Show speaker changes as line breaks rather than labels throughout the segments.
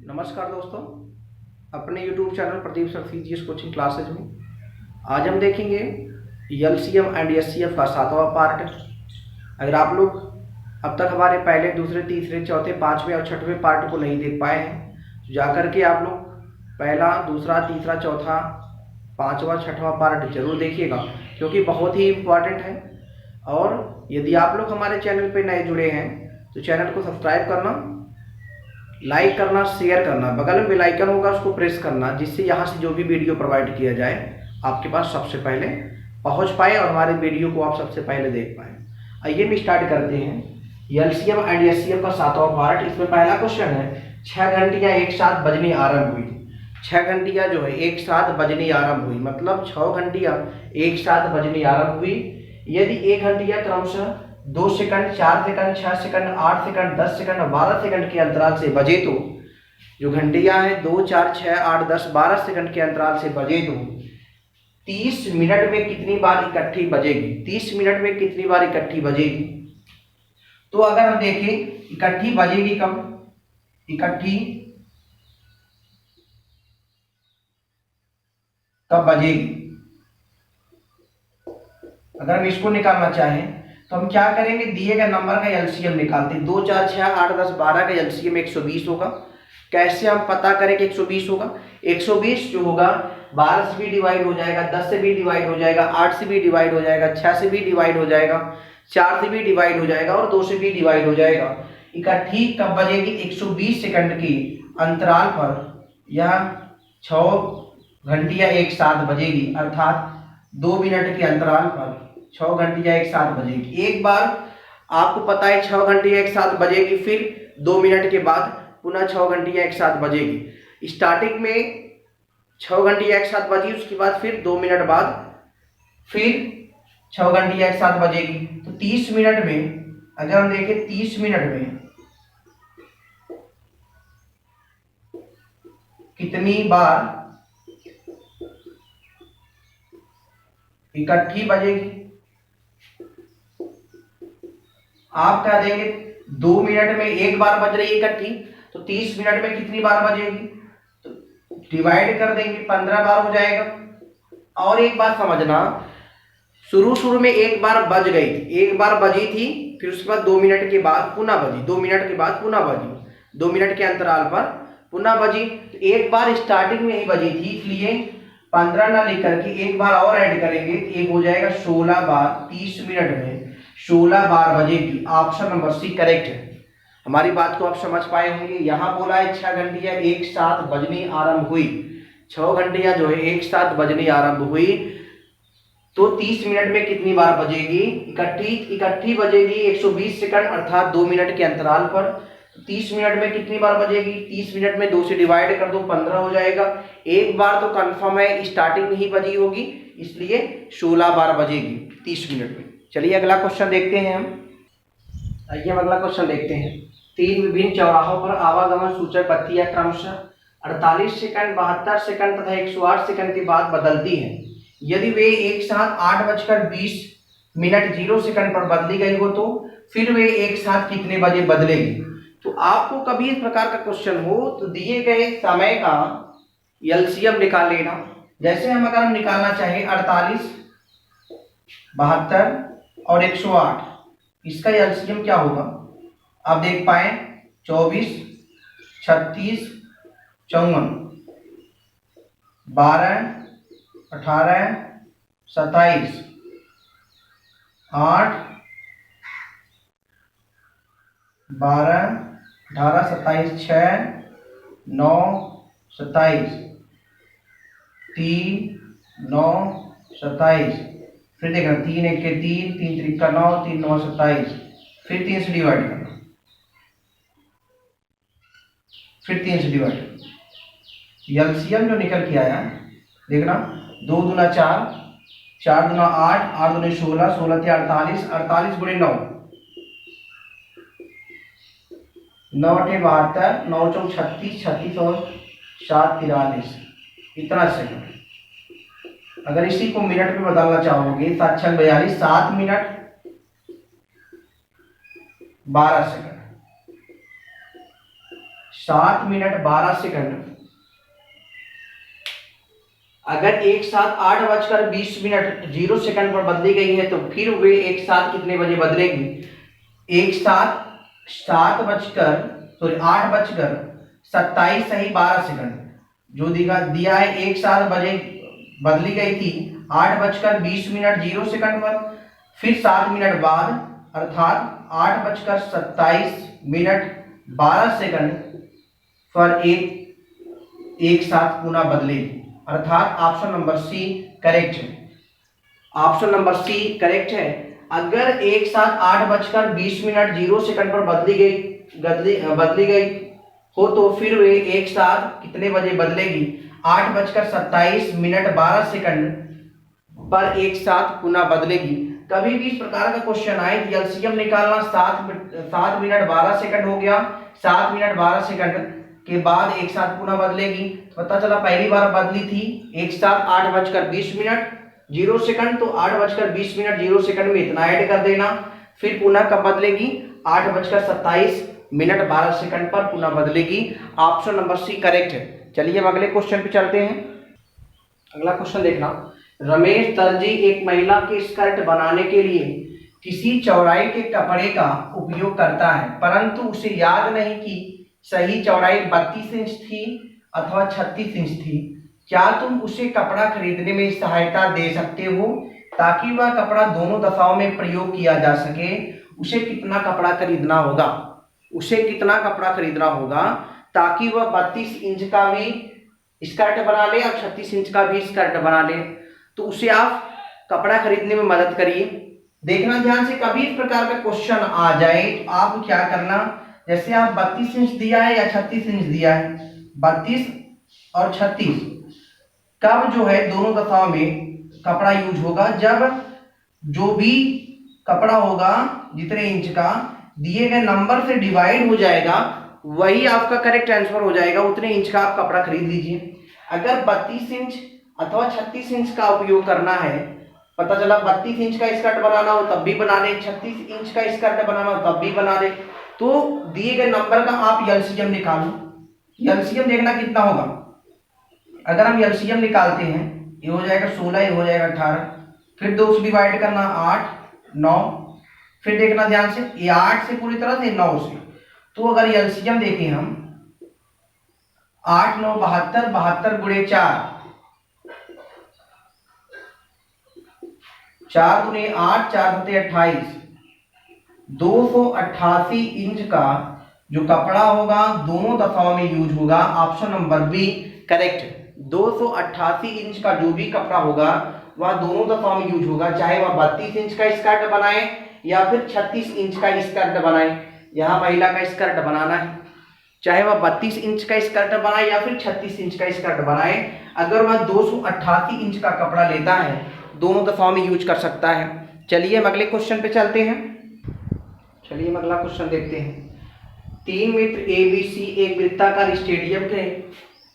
नमस्कार दोस्तों, अपने YouTube channel Pradeep sir physics coaching classes में आज हम देखेंगे एलसीएम एंड एचसीएफ का 7वां पार्ट। अगर आप लोग अब तक हमारे पहले, दूसरे, तीसरे, चौथे, पाँचवें और छठवें पार्ट को नहीं देख पाए हैं तो जाकर के आप लोग पहला, दूसरा, तीसरा, चौथा, पाँचवा, छठवां पार्ट जरूर देखिएगा क्योंकि बहुत ही इम्पोर्टेंट है। और यदि आप लोग हमारे चैनल पर नए जुड़े हैं तो चैनल को सब्सक्राइब करना, लाइक करना, शेयर करना, बगल में बेल आइकन होगा उसको प्रेस करना, जिससे यहाँ से जो भी वीडियो प्रोवाइड किया जाए आपके पास सबसे पहले पहुँच पाए और हमारे वीडियो को आप सबसे पहले देख पाए। आइए हम स्टार्ट करते हैं एलसीएम एंड एचसीएफ का 7वां पार्ट। इसमें पहला क्वेश्चन है 6 घंटियाँ एक साथ बजनी आरंभ हुई। 6 घंटियाँ जो है एक साथ बजनी आरंभ हुई, मतलब 6 घंटियाँ एक साथ बजनी आरंभ हुई। यदि एक घंटिया क्रमशः 2 second, 4 second, 6 second, 8 second, 10 second और 12 सेकंड के अंतराल से बजे तो जो घंटियां हैं 2, 4, 6, 8, 10, 12 सेकंड के अंतराल से बजे तो 30 मिनट में कितनी बार इकट्ठी बजेगी? 30 मिनट में कितनी बार इकट्ठी बजेगी? तो अगर हम देखें इकट्ठी बजेगी कब, इकट्ठी कब बजेगी, अगर हम इसको निकालना चाहें तो हम क्या करेंगे, दिए गए नंबर का एलसीएम निकालते हैं। 2, 4, 6, 8, 10, 12 का एलसीएम 120 होगा। कैसे हम पता करें कि 120 होगा? 120 जो होगा 12 से भी डिवाइड हो जाएगा, 10 से भी डिवाइड हो जाएगा, 8 से भी डिवाइड हो जाएगा, 6 से भी डिवाइड हो जाएगा, 4 से भी डिवाइड हो जाएगा और 2 से भी डिवाइड हो जाएगा। इकट्ठी कब बजेगी? 120 सेकंड की अंतराल पर यह 6 घंटियां एक साथ बजेगी, अर्थात 2 मिनट के अंतराल पर 6 घंटियां एक साथ बजेगी। एक बार आपको पता है 6 घंटियां एक साथ बजेगी, फिर 2 मिनट के बाद पुनः 6 घंटियां एक साथ बजेगी। स्टार्टिंग में 6 घंटियां एक साथ बजी, उसके बाद फिर 2 मिनट बाद फिर 6 घंटियां एक साथ बजेगी। तो 30 मिनट में अगर हम देखें 30 मिनट में कितनी बार इकट्ठी बजेगी? आप क्या देंगे, 2 मिनट में एक बार बज रही है इकट्ठी, तो 30 मिनट में कितनी बार बजेगी? तो डिवाइड कर देंगे, 15 बार हो जाएगा। और एक बात समझना, शुरू में एक बार बज गई थी, एक बार बजी थी, फिर उसके बाद 2 मिनट के बाद पुनः बजी, 2 मिनट के बाद पुनः बजी, 2 मिनट के अंतराल पर पुनः बजी। तो एक बार स्टार्टिंग में ही बजी थी, इसलिए 15 ना लिख करके एक बार और ऐड करेंगे, एक हो जाएगा 16 बार। 30 मिनट में 16 बार बजेगी। ऑप्शन नंबर सी करेक्ट है। हमारी बात को आप समझ पाए होंगे। यहाँ बोला है 6 घंटियां एक साथ बजनी आरंभ हुई, 6 घंटियां जो है एक साथ बजनी आरंभ हुई, तो 30 मिनट में कितनी बार बजेगी? इकट्ठी बजेगी 120 सेकंड अर्थात 2 मिनट के अंतराल पर। 30 मिनट में कितनी बार बजेगी? 30 मिनट में 2 से डिवाइड कर दो, 15 हो जाएगा। एक बार तो कंफर्म है स्टार्टिंग में ही बजी होगी, इसलिए 16 बार बजेगी 30 मिनट में। चलिए अगला क्वेश्चन देखते हैं हम। आइए हम अगला क्वेश्चन देखते हैं। 3 विभिन्न चौराहों पर आवागमन सूचक बत्तियां क्रमशः 48 सेकंड, 72 सेकंड तथा 108 सेकंड के बाद बदलती हैं। यदि वे एक साथ 8:20 0 सेकंड पर बदली गई हो तो फिर वे एक साथ कितने बजे बदलेगी? तो आपको कभी इस प्रकार का क्वेश्चन हो तो दिए गए समय का एलसीएम निकाल लेना। जैसे अगर हम निकालना चाहें 48, 72 और 108, इसका एलसीएम क्या होगा? आप देख पाए 24, 36, 54, 12, 18, 27, 8, 12, 18, 27, 6, 9, 27, 3, 9, 27, फिर देखना 3 1 के 3, 3 3 का 9, 3 9 27, फिर 3 से डिवाइड करना, फिर 3 से डिवाइड। एलसीएम जो निकल के आया देखना, 2 दूना 4, 4 दूना 8, 8 दूनी 16, 16 × 48, 48 गुणे 9, 9 × 72, 9 × 36, 36 और 7 43, इतना सेकंड। अगर इसी को मिनट में बदलना चाहोगे 7 6 42, 7 मिनट 12 सेकंड। 7 minute 12 second. अगर एक साथ 8:20 0 सेकंड पर बदली गई है तो फिर वे एक साथ कितने बजे बदलेगी? एक साथ 8:27 सही 12 सेकंड जो दिया है, एक साथ बदली गई थी 8:20 0 सेकंड पर, फिर 7 मिनट बाद अर्थात 8:27 12 सेकंड पर एक साथ पुनः बदलेगी, अर्थात ऑप्शन नंबर सी करेक्ट है। ऑप्शन नंबर सी करेक्ट है। अगर एक साथ 8:20 0 सेकंड पर बदली गई हो तो फिर वे एक साथ कितने बजे बदलेगी? 8:27 12 सेकंड पर एक साथ पुनः बदलेगी। कभी भी इस प्रकार का क्वेश्चन आए तो एलसीएम निकालना, 7 मिनट 12 सेकंड हो गया, 7 मिनट 12 सेकंड के बाद एक साथ पुनः बदलेगी। पता चला पहली बार बदली थी एक साथ 8:20 0 सेकंड, तो 8:20 0 सेकंड में इतना ऐड कर देना, फिर पुनः कब बदलेगी? 8:27 12 सेकंड पर पुनः बदलेगी। ऑप्शन नंबर सी करेक्ट है। चलिए हम अगले क्वेश्चन पे चलते हैं। अगला क्वेश्चन देखना, रमेश दर्जी एक महिला के स्कर्ट बनाने के लिए किसी चौड़ाई के कपड़े का उपयोग करता है, परंतु उसे याद नहीं कि सही चौड़ाई 32 इंच थी अथवा 36 इंच थी। क्या तुम उसे कपड़ा खरीदने में सहायता दे सकते हो ताकि वह कपड़ा दोनों दशाओं में प्रयोग किया जा सके? उसे कितना कपड़ा खरीदना होगा? उसे कितना कपड़ा खरीदना होगा ताकि वह 32 इंच का भी स्कर्ट बना ले और 36 इंच का भी स्कर्ट बना ले? तो उसे आप कपड़ा खरीदने में मदद करिए। देखना ध्यान से, कभी इस प्रकार का क्वेश्चन आ जाए तो आप क्या करना, जैसे आप 32 इंच दिया है या 36 इंच दिया है, 32 और 36 कब जो है दोनों दशाओं में कपड़ा यूज होगा? जब जो भी कपड़ा होगा जितने इंच का दिए गए नंबर से डिवाइड हो जाएगा वही आपका करेक्ट आंसर हो जाएगा, उतने इंच का आप कपड़ा खरीद लीजिए। अगर 32 इंच अथवा 36 इंच का उपयोग करना है, पता चला 32 इंच का स्कर्ट बनाना हो तब भी बना ले, 36 इंच का स्कर्ट बनाना हो तब भी बना ले, तो दिए गए नंबर का आप एलसीएम निकालो। एलसीएम देखना कितना होगा। अगर हम एलसीएम निकालते हैं, ये हो जाएगा 16, ये हो जाएगा 18, फिर 2 से डिवाइड करना 8 9, फिर देखना ध्यान से ये 8 से पूरी तरह से 9 से, तो अगर एलसीएम देखें हम 8 9 72, 72 गुणे 4, 4 गुणे 8, 4 सत्ते 28, 288 इंच का जो कपड़ा होगा दोनों दफाओं में यूज होगा। ऑप्शन नंबर बी करेक्ट है। 288 इंच का जो भी कपड़ा होगा वह दोनों दफाओं में यूज होगा, चाहे वह 32 इंच का स्कर्ट बनाए या फिर 36 इंच का स्कर्ट बनाए। यहाँ महिला का स्कर्ट बनाना है, चाहे वह 32 इंच का स्कर्ट बनाए या फिर 36 इंच का स्कर्ट बनाए, अगर वह 288 इंच का कपड़ा लेता है दोनों दफाओं में यूज कर सकता है। चलिए हम अगले क्वेश्चन पे चलते हैं। चलिए हम अगला क्वेश्चन देखते हैं। 3 मित्र एबीसी एक वृत्ताकार स्टेडियम के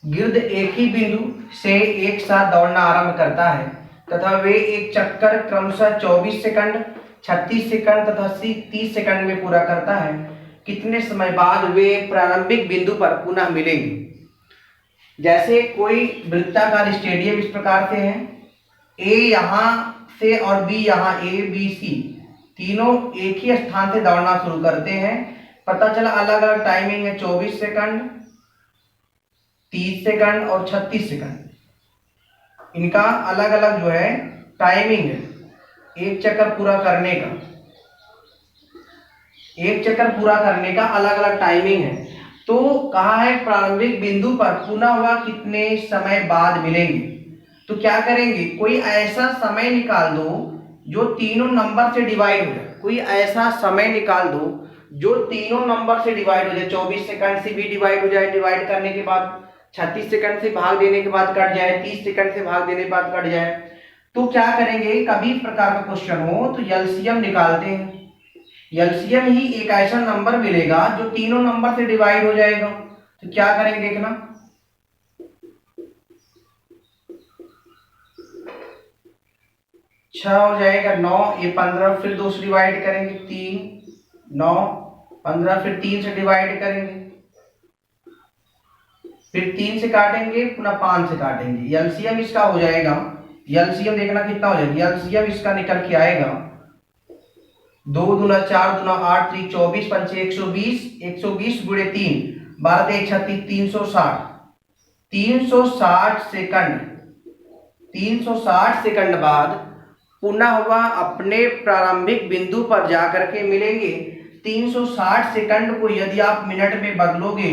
गिर्द एक ही बिंदु से एक साथ दौड़ना आरंभ करता है तथा वे एक चक्कर क्रमशः 24 सेकंड, 36 सेकंड तथा 30 सेकंड में पूरा करता है। कितने समय बाद वे प्रारंभिक बिंदु पर पुनः मिलेंगे? जैसे कोई वृत्ताकार स्टेडियम इस प्रकार से है, ए यहां से और बी यहां, ए बी सी तीनों एक ही स्थान से दौड़ना शुरू करते हैं। पता चला अलग अलग टाइमिंग है, 24 सेकंड, 30 सेकंड और 36 सेकंड, इनका अलग अलग जो है टाइमिंग है। एक चक्कर पूरा करने का अलग अलग टाइमिंग है। तो कहा है प्रारंभिक बिंदु पर पुनः वह कितने समय बाद मिलेंगे? तो क्या करेंगे, कोई ऐसा समय निकाल दो जो तीनों नंबर से डिवाइड हो जाए। कोई ऐसा समय निकाल दो जो तीनों नंबर से डिवाइड हो जाए। 24 सेकंड से भी डिवाइड हो जाए, डिवाइड करने के बाद 36 सेकंड से भाग देने के बाद कट जाए, 30 सेकंड से भाग देने के बाद कट जाए। तो क्या करेंगे, कभी इस प्रकार का क्वेश्चन हो तो एलसीएम निकालते हैं। एलसीएम ही एक ऐसा नंबर मिलेगा जो तीनों नंबर से डिवाइड हो जाएगा। तो क्या करेंगे देखना, 6 हो जाएगा, 9, ये 15, फिर 2 से डिवाइड करेंगे 3, 9 15, फिर 3 से डिवाइड करेंगे फिर 3 से काटेंगे, पुनः 5 से काटेंगे। एलसीएम इसका हो जाएगा, एलसीएम देखना कितना हो जाएगा, एलसीएम इसका निकल के आएगा 2 दूना 4 दूना 8 3 24 पंचे 120, 120 गुणे 3 12 3 36 360, 360 सेकंड, 360 सेकंड बाद पुनः वह अपने प्रारंभिक बिंदु पर जाकर के मिलेंगे। 360 सेकंड को यदि आप मिनट में बदलोगे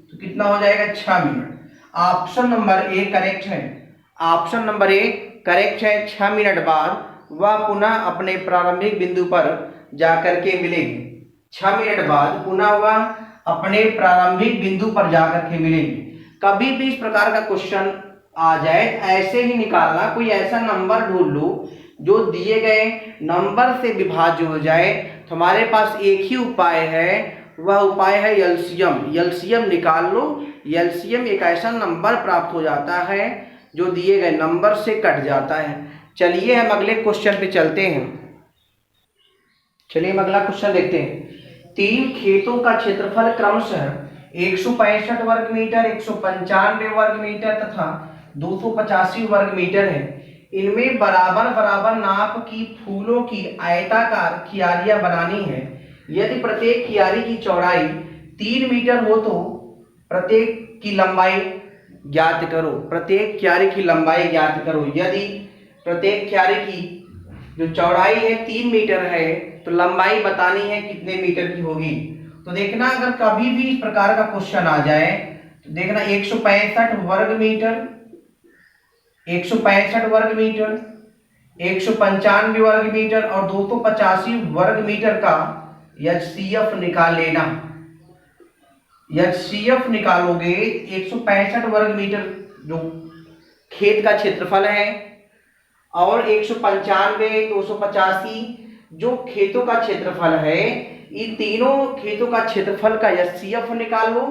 तो कितना हो जाएगा, 6 minute. Option number A correct है, ऑप्शन नंबर ए करेक्ट है। 6 मिनट बाद वह पुनः अपने प्रारंभिक बिंदु पर जाकर के मिलेंगे। 6 मिनट बाद पुनः वह अपने प्रारंभिक बिंदु पर जाकर के मिलेंगे। कभी भी इस प्रकार का क्वेश्चन आ जाए ऐसे ही निकालना, कोई ऐसा नंबर ढूंढ लो जो दिए गए नंबर से विभाज्य हो जाए। तो हमारे पास एक ही उपाय है, वह उपाय है एलसीएम। एलसीएम निकाल लो, एलसीएम एक ऐसा नंबर प्राप्त हो जाता है जो दिए गए नंबर से कट जाता है। चलिए हम अगले क्वेश्चन पे चलते हैं। चलिए हम अगला क्वेश्चन देखते हैं। 3 खेतों का क्षेत्रफल क्रमशः 165 वर्ग मीटर, 195 वर्ग मीटर तथा 285 वर्ग मीटर है। इनमें बराबर बराबर नाप की फूलों की आयताकार क्यारियां बनानी है। यदि प्रत्येक क्यारी की चौड़ाई 3 मीटर हो तो प्रत्येक की लंबाई ज्ञात करो। प्रत्येक क्यारी की लंबाई ज्ञात करो। यदि प्रत्येक क्यारी की जो चौड़ाई है 3 मीटर है तो लंबाई बतानी है कितने मीटर की होगी। तो देखना, अगर कभी भी इस प्रकार का क्वेश्चन आ जाए तो देखना 165 वर्ग मीटर, 165 वर्ग मीटर, 195 वर्ग मीटर और 285 वर्ग मीटर का एचसीएफ निकाल लेना। एचसीएफ निकालोगे 165 वर्ग मीटर जो खेत का क्षेत्रफल है और 195 285 जो खेतों का क्षेत्रफल है, इन तीनों खेतों का क्षेत्रफल का एचसीएफ निकालो।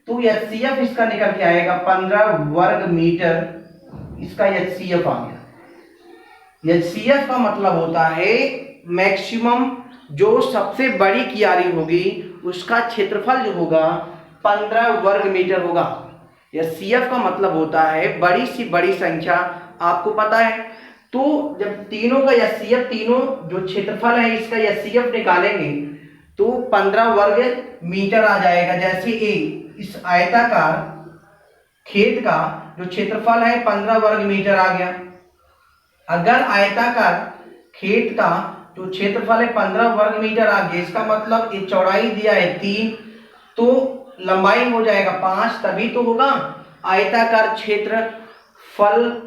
तो एचसीएफ इसका निकल के आएगा 15 वर्ग मीटर, इसका एचसीएफ आ गया। एचसीएफ का मतलब होता है मैक्सिमम, जो सबसे बड़ी क्यारी होगी उसका क्षेत्रफल जो होगा 15 वर्ग मीटर होगा। एचसीएफ का मतलब होता है बड़ी सी बड़ी संख्या, आपको पता है। तो जब तीनों का एचसीएफ, तीनों जो क्षेत्रफल है इसका एचसीएफ निकालेंगे तो 15 वर्ग मीटर आ जाएगा। जैसे इस आयताकार खेत का जो क्षेत्रफल है 15 वर्ग मीटर आ गया। अगर आयताकार खेत का जो क्षेत्रफल है 15 वर्ग मीटर आ गया, इसका मतलब ये चौड़ाई दिया है 3 तो लंबाई हो जाएगा 5, तभी तो होगा आयताकार क्षेत्रफल।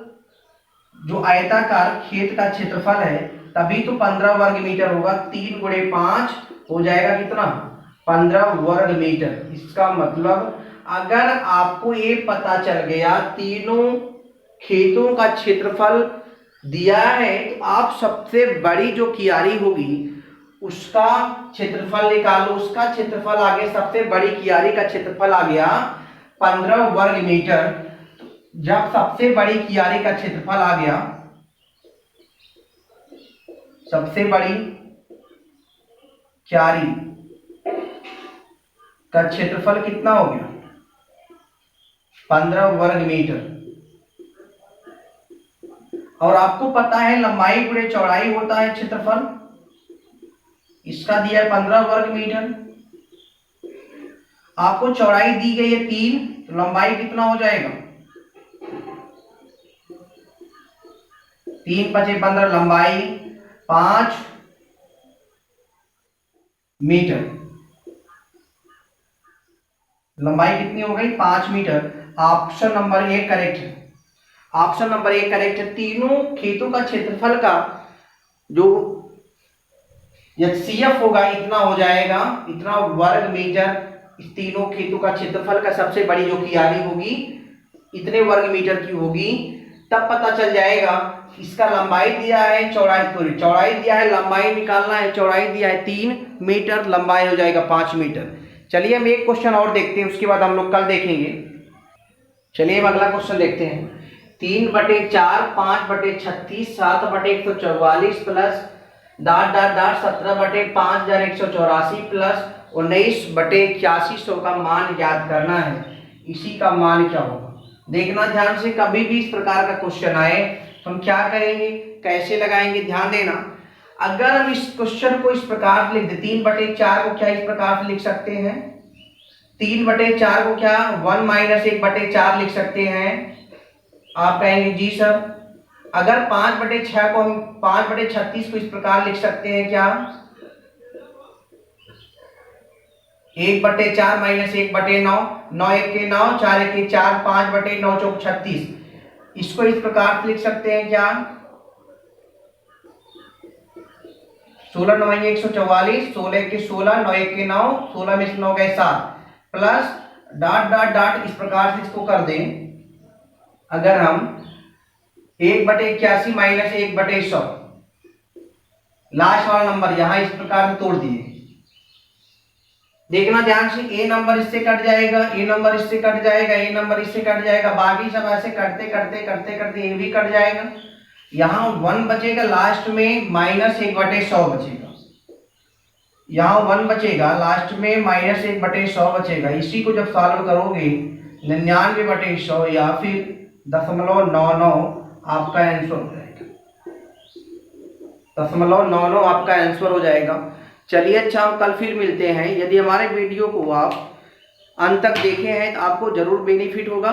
जो आयताकार खेत का क्षेत्रफल है तभी तो 15 वर्ग मीटर होगा। 3 गुणे 5 हो जाएगा कितना, 15 वर्ग मीटर। इसका मतलब अगर आपको ये पता चल गया तीनों खेतों का क्षेत्रफल दिया है तो आप सबसे बड़ी जो क्यारी होगी उसका क्षेत्रफल निकालो। उसका क्षेत्रफल आ गया, सबसे बड़ी क्यारी का क्षेत्रफल आ गया 15 वर्ग मीटर। जब सबसे बड़ी क्यारी का क्षेत्रफल आ गया, सबसे बड़ी क्यारी का क्षेत्रफल कितना हो गया, 15 वर्ग मीटर। और आपको पता है लंबाई गुणे चौड़ाई होता है क्षेत्रफल, इसका दिया है 15 वर्ग मीटर। आपको चौड़ाई दी गई है 3 तो लंबाई कितना हो जाएगा, 3 × 15 लंबाई 5 मीटर। लंबाई कितनी हो गई, 5 metre. Option number A correct है, ऑप्शन नंबर ए करेक्ट है। तीनों खेतों का क्षेत्रफल का जो एचसीएफ होगा इतना हो जाएगा, इतना वर्ग मीटर। इस तीनों खेतों का क्षेत्रफल का सबसे बड़ी जो क्यारी होगी इतने वर्ग मीटर की होगी। तब पता चल जाएगा इसका लंबाई दिया है, चौड़ाई दिया है, लंबाई निकालना है। चौड़ाई दिया है 3 मीटर, लंबाई हो जाएगा 5 मीटर। चलिए हम एक क्वेश्चन और देखते हैं, उसके बाद हम लोग कल देखेंगे। चलिए हम अगला क्वेश्चन देखते हैं। 3/4 5/36 7/144 प्लस ... 17/5184 प्लस 19/8100 का मान ज्ञात करना है। इसी का मान क्या होगा। देखना ध्यान से, कभी भी इस प्रकार का क्वेश्चन आए तो हम क्या करेंगे, कैसे लगाएंगे, ध्यान देना। अगर हम इस क्वेश्चन को इस प्रकार लिख दे, 3/4 को क्या इस प्रकार से लिख सकते हैं, 3/4 को क्या 1 - 1/4 लिख सकते हैं। आप कहेंगे जी सर। अगर 5/6 को हम 5/36 को इस प्रकार लिख सकते हैं क्या, 1/4 - 1/9, 9 1 के 9, 4 1 के 4, 5/9 चौक 36, इसको इस प्रकार से लिख सकते हैं क्या, 16 9 144, 16 के 16, 9 1 के 9, 16 में से 9 गए 7, प्लस डॉट डॉट डॉट इस प्रकार से इसको कर दें। अगर हम 1/81 - 1/100, लास्ट वाला नंबर यहां इस प्रकार से तोड़ दिए। देखना ध्यान से, ए नंबर इससे कट जाएगा, ए नंबर इससे कट जाएगा, ए नंबर इससे कट जाएगा, बाकी सब ऐसे करते करते करते करते ये भी कट जाएगा। यहाँ 1 बचेगा लास्ट में, -1/100 बचेगा। यहाँ 1 बचेगा लास्ट में, -1/100 बचेगा। इसी को जब सॉल्व करोगे 99/100 या फिर 0.99 आपका आंसर हो जाएगा, 0.99 आपका आंसर हो जाएगा। चलिए अच्छा, हम कल फिर मिलते हैं। यदि हमारे वीडियो को आप अंत तक देखे हैं तो आपको जरूर बेनिफिट होगा।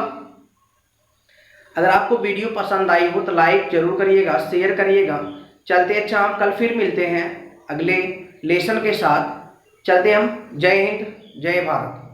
अगर आपको वीडियो पसंद आई हो तो लाइक जरूर करिएगा, शेयर करिएगा। चलते अच्छा, हम कल फिर मिलते हैं अगले लेसन के साथ। चलते हम, जय हिंद, जय भारत।